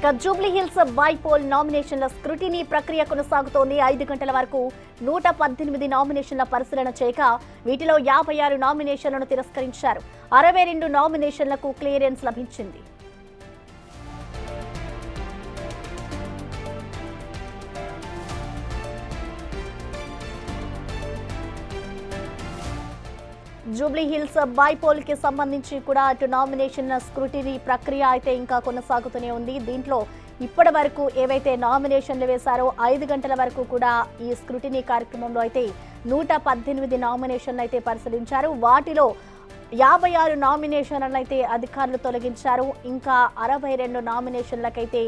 Jubilee hills bypoll నామినేషన్ల scrutiny ప్రక్రియ కొనసాగుతోంది. 5 గంటల వరకు 118 నామినేషన్ల పరిశీలన చేయగా వీటిలో 56 నామినేషన్లను తిరస్కరించారు. 62 నామినేషన్లకు క్లియరెన్స్ లభించింది. జూబ్లీ హిల్స్ బైపోల్ కి సంబంధించి కూడా అటు నామినేషన్ స్క్రూటినీ ప్రక్రియ అయితే ఇంకా కొనసాగుతూనే ఉంది. దీంట్లో ఇప్పటి వరకు ఏవైతే నామినేషన్లు వేశారో 5 గంటల వరకు కూడా ఈ స్క్రూటినీ కార్యక్రమంలో అయితే 118 నామినేషన్లు అయితే పరిశీలించారు. వాటిలో 56 నామినేషన్లను అయితే అధికారులు తొలగించారు. ఇంకా 62 నామినేషన్లకైతే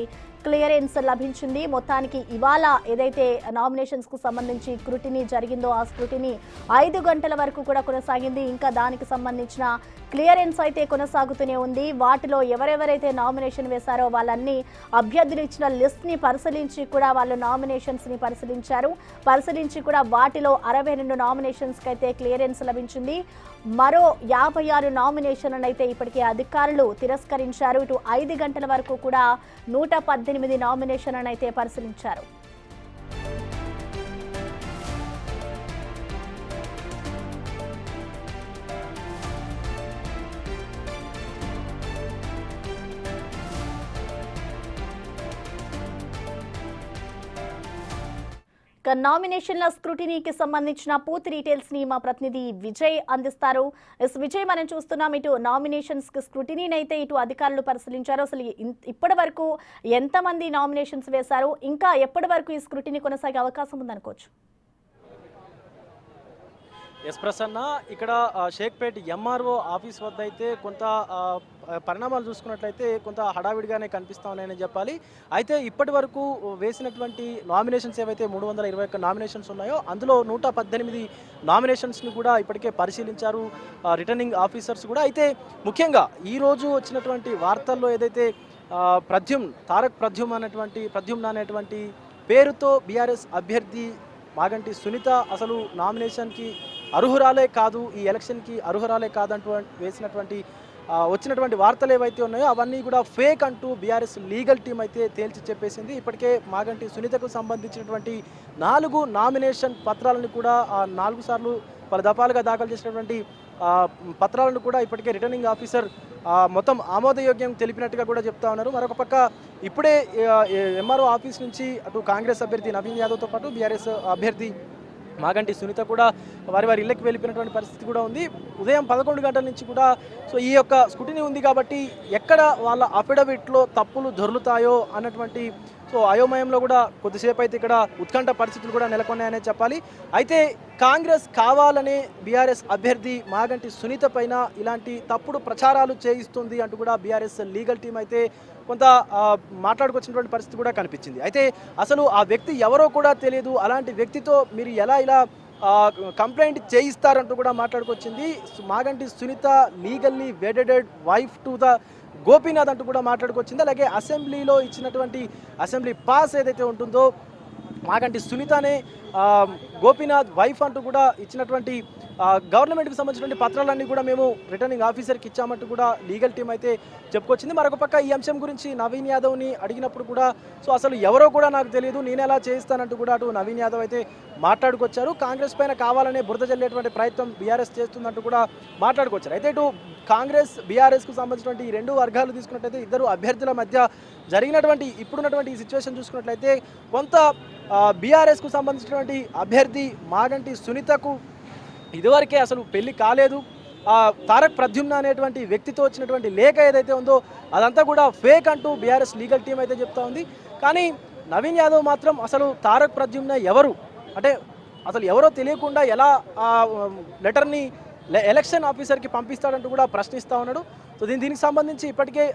క్లియరెన్స్ లభించింది. మొత్తానికి ఇవాళ ఏదైతే నామినేషన్స్ కు సంబంధించి స్క్రూటినీ జరిగిందో ఆ స్క్రూటినీ 5 గంటల వరకు కూడా కొనసాగింది. ఇంకా దానికి సంబంధించిన క్లియరెన్స్ అయితే కొనసాగుతూనే ఉంది. వాటిలో ఎవరెవరైతే నామినేషన్ వేశారో వాళ్ళన్ని అభ్యర్థులు ఇచ్చిన లిస్ట్ ని పరిశీలించి కూడా వాళ్ళు నామినేషన్స్ ని పరిశీలించి కూడా వాటిలో 62 నామినేషన్స్ కి అయితే క్లియరెన్స్ లభించింది. మరో 56 నామినేషన్లను అయితే ఇప్పటికే అధికారులు తిరస్కరించారు. ఇటు 5 గంటల వరకు కూడా 118 నామినేషన్లను అయితే పరిశీలించారు. నామినేషన్ల స్క్రూటినీకి సంబంధించిన పూర్తి డీటెయిల్స్ ని మా ప్రతినిధి విజయ్ అందిస్తారు. విజయ్, మనం చూస్తున్నాం ఇటు నామినేషన్స్ స్క్రూటినీని అయితే ఇటు అధికారులు పరిశీలించారు. అసలు ఇప్పటి వరకు ఎంతమంది నామినేషన్స్ వేశారు, ఇంకా ఎప్పటి వరకు ఈ స్క్రూటినీ కొనసాగే అవకాశం ఉందనుకోవచ్చు? ఎస్ ప్రసన్న, ఇక్కడ షేక్పేట్ ఎంఆర్ఓ ఆఫీస్ వద్ద అయితే కొంత పరిణామాలు చూసుకున్నట్లయితే కొంత హడావిడిగానే కనిపిస్తా ఉన్నాయని చెప్పాలి. అయితే ఇప్పటి వరకు వేసినటువంటి నామినేషన్స్ ఏవైతే 321 నామినేషన్స్ ఉన్నాయో అందులో 118 నామినేషన్స్ని కూడా ఇప్పటికే పరిశీలించారు రిటర్నింగ్ ఆఫీసర్స్ కూడా. అయితే ముఖ్యంగా ఈరోజు వచ్చినటువంటి వార్తల్లో ఏదైతే తారక్ ప్రద్యుమ్న అనేటువంటి పేరుతో బీఆర్ఎస్ అభ్యర్థి మాగంటి సునీత అసలు నామినేషన్కి అర్హురాలే కాదు, ఈ ఎలక్షన్కి అర్హురాలే కాదంటూ వచ్చినటువంటి వార్తలు ఏవైతే ఉన్నాయో అవన్నీ కూడా ఫేక్ అంటూ బీఆర్ఎస్ లీగల్ టీం అయితే తేల్చి చెప్పేసింది. ఇప్పటికే మాగంటి సునీతకు సంబంధించినటువంటి 4 నామినేషన్ పత్రాలను కూడా 4 సార్లు పలు దఫాలుగా దాఖలు చేసినటువంటి పత్రాలను కూడా ఇప్పటికే రిటర్నింగ్ ఆఫీసర్ మొత్తం ఆమోదయోగ్యం తెలిపినట్టుగా కూడా చెప్తా ఉన్నారు. మరొక పక్క ఇప్పుడే ఎంఆర్ఓ ఆఫీస్ నుంచి అటు కాంగ్రెస్ అభ్యర్థి నవీన్ యాదవ్తో పాటు బీఆర్ఎస్ అభ్యర్థి మాగంటి సునీత కూడా వారి ఇళ్ళకి వెళ్ళిపోయినటువంటి పరిస్థితి కూడా ఉంది. ఉదయం 11 గంటల నుంచి కూడా ఈ యొక్క స్క్రూటినీ ఉంది కాబట్టి ఎక్కడ వాళ్ళ అఫిడవిట్లో తప్పులు దొర్లుతాయో అన్నటువంటి అయోమయంలో కూడా కొద్దిసేపు అయితే ఇక్కడ ఉత్కంఠ పరిస్థితులు కూడా నెలకొన్నాయనే చెప్పాలి. అయితే కాంగ్రెస్ కావాలనే బీఆర్ఎస్ అభ్యర్థి మాగంటి సునీత పైన ఇలాంటి తప్పుడు ప్రచారాలు చేయిస్తుంది అంటూ కూడా బీఆర్ఎస్ లీగల్ టీం అయితే కొంత మాట్లాడుకొచ్చినటువంటి పరిస్థితి కూడా కనిపించింది. అయితే అసలు ఆ వ్యక్తి ఎవరో కూడా తెలియదు, అలాంటి వ్యక్తితో మీరు ఇలా కంప్లైంట్ చేయిస్తారంటూ కూడా మాట్లాడుకొచ్చింది. Maganti Sunitha legally wedded wife to the Gopinath అంటూ కూడా మాట్లాడుకొచ్చింది. అలాగే అసెంబ్లీలో ఇచ్చినటువంటి అసెంబ్లీ పాస్ ఏదైతే ఉంటుందో మాగంటి సునీతనే గోపీనాథ్ వైఫ్ అంటూ కూడా ఇచ్చినటువంటి గవర్నమెంట్కి సంబంధించినటువంటి పత్రాలన్నీ కూడా మేము రిటర్నింగ్ ఆఫీసర్కి ఇచ్చామంటూ కూడా లీగల్ టీం అయితే చెప్పుకొచ్చింది. మరొక పక్క ఈ అంశం గురించి నవీన్ యాదవ్ని అడిగినప్పుడు కూడా అసలు ఎవరో కూడా నాకు తెలియదు, నేను ఎలా చేయిస్తానంటూ కూడా అటు నవీన్ యాదవ్ అయితే మాట్లాడుకొచ్చారు. కాంగ్రెస్ పైన కావాలనే బురద జల్లేటువంటి ప్రయత్నం బీఆర్ఎస్ చేస్తుందంటూ కూడా మాట్లాడుకొచ్చారు. అయితే ఇటు కాంగ్రెస్ బీఆర్ఎస్కు సంబంధించినటువంటి ఈ 2 వర్గాలు తీసుకున్నట్లయితే ఇద్దరు అభ్యర్థుల మధ్య జరిగినటువంటి ఇప్పుడున్నటువంటి ఈ సిచ్యువేషన్ చూసుకున్నట్లయితే కొంత బీఆర్ఎస్కు సంబంధించినటువంటి అభ్యర్థి మాగంటి సునీతకు ఇదివరకే అసలు పెళ్లి కాలేదు, తారక్ ప్రద్యుమ్న అనేటువంటి వ్యక్తితో వచ్చినటువంటి లేఖ ఏదైతే ఉందో అదంతా కూడా ఫేక్ అంటూ బీఆర్ఎస్ లీగల్ టీం అయితే చెప్తా ఉంది. కానీ నవీన్ యాదవ్ మాత్రం అసలు తారక్ ప్రద్యుమ్న ఎవరు అంటే అసలు ఎవరో తెలియకుండా ఎలా లెటర్ని ఎలక్షన్ ఆఫీసర్కి పంపిస్తాడంటూ కూడా ప్రశ్నిస్తూ ఉన్నాడు. దీనికి సంబంధించి ఇప్పటికే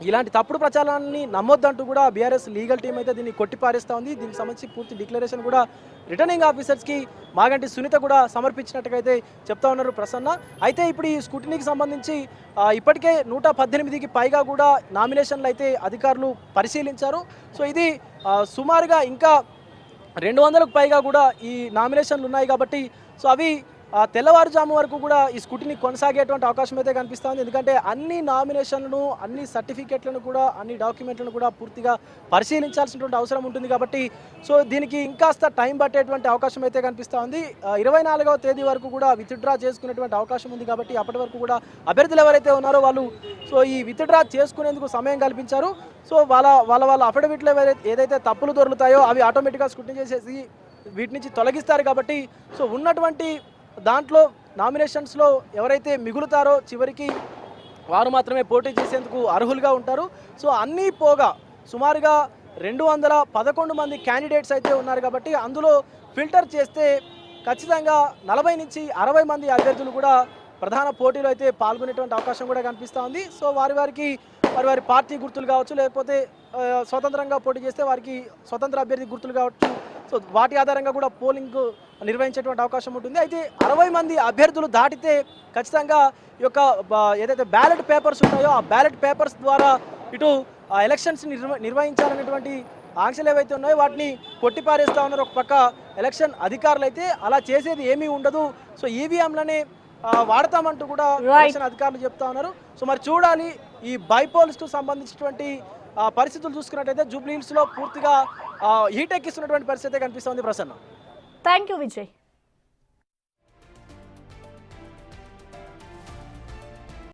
ఇలాంటి తప్పుడు ప్రచారాన్ని నమ్మొద్దంటూ కూడా బీఆర్ఎస్ లీగల్ టీం అయితే దీన్ని కొట్టిపారేస్తూ ఉంది. దీనికి సంబంధించి పూర్తి డిక్లరేషన్ కూడా రిటర్నింగ్ ఆఫీసర్స్కి మాగంటి సునీత కూడా సమర్పించినట్టుగా అయితే చెప్తా ఉన్నారు ప్రసన్న. అయితే ఇప్పుడు ఈ స్క్రూటినీకి సంబంధించి ఇప్పటికే 118కి పైగా కూడా నామినేషన్లు అయితే అధికారులు పరిశీలించారు. ఇది సుమారుగా ఇంకా 200కు పైగా కూడా ఈ నామినేషన్లు ఉన్నాయి కాబట్టి అవి తెల్లవారుజాము వరకు కూడా ఈ స్కూటీని కొనసాగేటువంటి అవకాశం అయితే కనిపిస్తుంది. ఎందుకంటే అన్ని నామినేషన్లను, అన్ని సర్టిఫికెట్లను కూడా, అన్ని డాక్యుమెంట్లను కూడా పూర్తిగా పరిశీలించాల్సినటువంటి అవసరం ఉంటుంది కాబట్టి సో దీనికి ఇంకాస్త టైం పట్టేటువంటి అవకాశం అయితే కనిపిస్తుంది. 24వ తేదీ వరకు కూడా విత్డ్రా చేసుకునేటువంటి అవకాశం ఉంది కాబట్టి అప్పటి వరకు కూడా అభ్యర్థులు ఎవరైతే ఉన్నారో వాళ్ళు సో ఈ విత్డ్రా చేసుకునేందుకు సమయం కల్పించారు. సో వాళ్ళ అఫిడవిట్లో ఏదైతే తప్పులు దొరుకుతాయో అవి ఆటోమేటిక్గా స్క్రూటినీ చేసేసి వీటి నుంచి తొలగిస్తారు కాబట్టి సో ఉన్నటువంటి దాంట్లో నామినేషన్స్లో ఎవరైతే మిగులుతారో చివరికి వారు మాత్రమే పోటీ చేసేందుకు అర్హులుగా ఉంటారు. సో అన్నీ పోగా సుమారుగా 211 మంది క్యాండిడేట్స్ అయితే ఉన్నారు కాబట్టి అందులో ఫిల్టర్ చేస్తే ఖచ్చితంగా 40 నుంచి 60 మంది అభ్యర్థులు కూడా ప్రధాన పోటీలో అయితే పాల్గొనేటువంటి అవకాశం కూడా కనిపిస్తూ ఉంది. సో వారి పార్టీ గుర్తులు కావచ్చు, లేకపోతే స్వతంత్రంగా పోటీ చేస్తే వారికి స్వతంత్ర అభ్యర్థి గుర్తులు కావచ్చు. సో వాటి ఆధారంగా కూడా పోలింగ్ నిర్వహించేటువంటి అవకాశం ఉంటుంది. అయితే 60 మంది అభ్యర్థులు దాటితే ఖచ్చితంగా ఈ యొక్క ఏదైతే బ్యాలెట్ పేపర్స్ ఉన్నాయో ఆ బ్యాలెట్ పేపర్స్ ద్వారా ఇటు ఎలక్షన్స్ నిర్వహించాలనేటువంటి ఆంక్షలు ఏవైతే ఉన్నాయో వాటిని కొట్టిపారేస్తూ ఉన్నారు. ఒక పక్క ఎలక్షన్ అధికారులు అయితే అలా చేసేది ఏమీ ఉండదు, సో ఈవీఎంలనే వాడతామంటూ కూడా ఎలక్షన్ అధికారులు చెప్తా ఉన్నారు. సో మరి చూడాలి ఈ బైపోల్స్కు సంబంధించినటువంటి పరిస్థితులు చూసుకున్నట్టయితే జూబ్లీ హిల్స్లో పూర్తిగా హీట్ ఎక్కిస్తున్నటువంటి పరిస్థితి కనిపిస్తుంది. Prasanna, thank you Vijay.